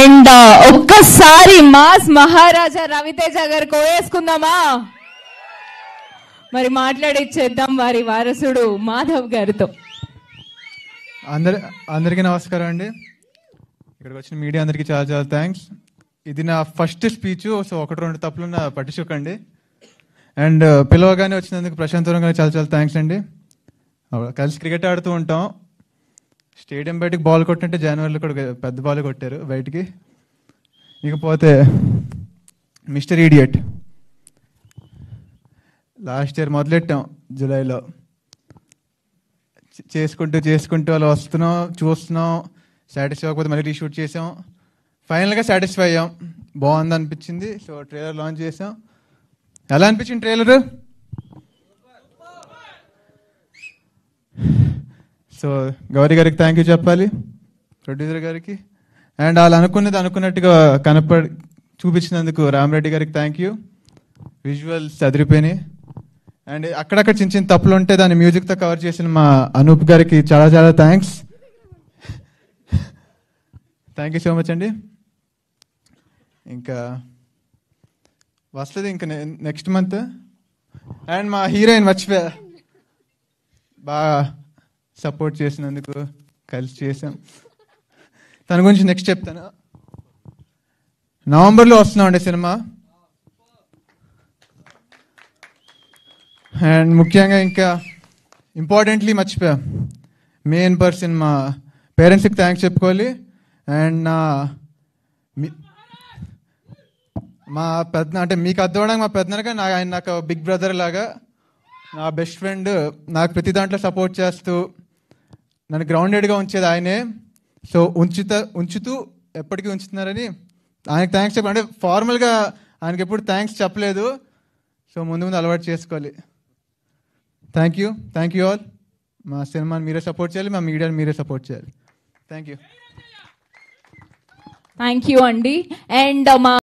And ఒక్కసారి mass మహారాజా రవితేజ గారు కోయేసుకుందామా? మరి మాట్లాడిచ్చేద్దాం వారి వారసుడు మాధవ్ గారితో. అందరికీ నమస్కారం అండి. ఇక్కడికి వచ్చిన మీడియా అందరికీ చాలా చాలా థ్యాంక్స్. ఇది నా ఫస్ట్ స్పీచ్, సో ఒకటి రెండు తప్పులు పట్టించుకోండి. అండ్ పిలవగానే వచ్చినందుకు ప్రశాంత్ గారికి చాలా చాలా థ్యాంక్స్ అండి. కలిసి క్రికెట్ ఆడుతూ ఉంటాం. స్టేడియం బయటకు బాల్ కొట్టినట్టే జనవరిలో కూడా పెద్ద బాల్ కొట్టారు బయటికి. ఇకపోతే మిస్టర్ ఈడియట్ లాస్ట్ ఇయర్ మొదలెట్టాం జూలైలో. చేసుకుంటూ అలా వస్తున్నాం, చూస్తున్నాం. సాటిస్ఫై అవ్వకపోతే మళ్ళీ రీషూట్ చేసాం. ఫైనల్గా సాటిస్ఫై అయ్యాం, బాగుంది అనిపించింది. సో ట్రైలర్ లాంచ్ చేసాం. ఎలా అనిపించింది ట్రైలర్? సో గౌరీ గారికి థ్యాంక్ యూ చెప్పాలి, ప్రొడ్యూసర్ గారికి. అండ్ వాళ్ళు అనుకున్నట్టుగా చూపించినందుకు రామరెడ్డి గారికి థ్యాంక్ యూ. విజువల్స్ అదిరిపోయినాయి. అండ్ అక్కడక్కడ చిన్న చిన్న తప్పులు ఉంటే దాన్ని మ్యూజిక్తో కవర్ చేసిన మా అనూప్ గారికి చాలా చాలా thanks. Thank you so much అండి. ఇంకా వస్తుంది ఇంకా నెక్స్ట్ మంత్. అండ్ మా హీరోయిన్ మర్చిపోయా, బాగా సపోర్ట్ చేసినందుకు, కలిసి చేసాం. తన గురించి నెక్స్ట్ చెప్తాను. నవంబర్లో వస్తున్నామండి సినిమా. అండ్ ముఖ్యంగా ఇంకా ఇంపార్టెంట్లీ మర్చిపోయా, మెయిన్ పర్సన్ మా పేరెంట్స్కి థ్యాంక్స్ చెప్పుకోవాలి. అండ్ మా పెద్ద అంటే మీకు అర్థమవడానికి మా పెద్దనగా ఆయన నాకు బిగ్ బ్రదర్ లాగా, నా బెస్ట్ ఫ్రెండ్. నాకు ప్రతి దాంట్లో సపోర్ట్ చేస్తూ నన్ను గ్రౌండెడ్గా ఉంచేది ఆయనే. సో ఉంచుతూ ఎప్పటికీ ఉంచుతున్నారని ఆయనకు థ్యాంక్స్ చెప్పాలి. అంటే ఫార్మల్గా ఆయనకి ఎప్పుడు థ్యాంక్స్ చెప్పలేదు. సో ముందు అలవాటు చేసుకోవాలి. Thank you all. మా సినిమాని మీరే సపోర్ట్ చేయాలి, మా మీడియాని మీరే సపోర్ట్ చేయాలి. థ్యాంక్ యూ అండి. అండ్ మా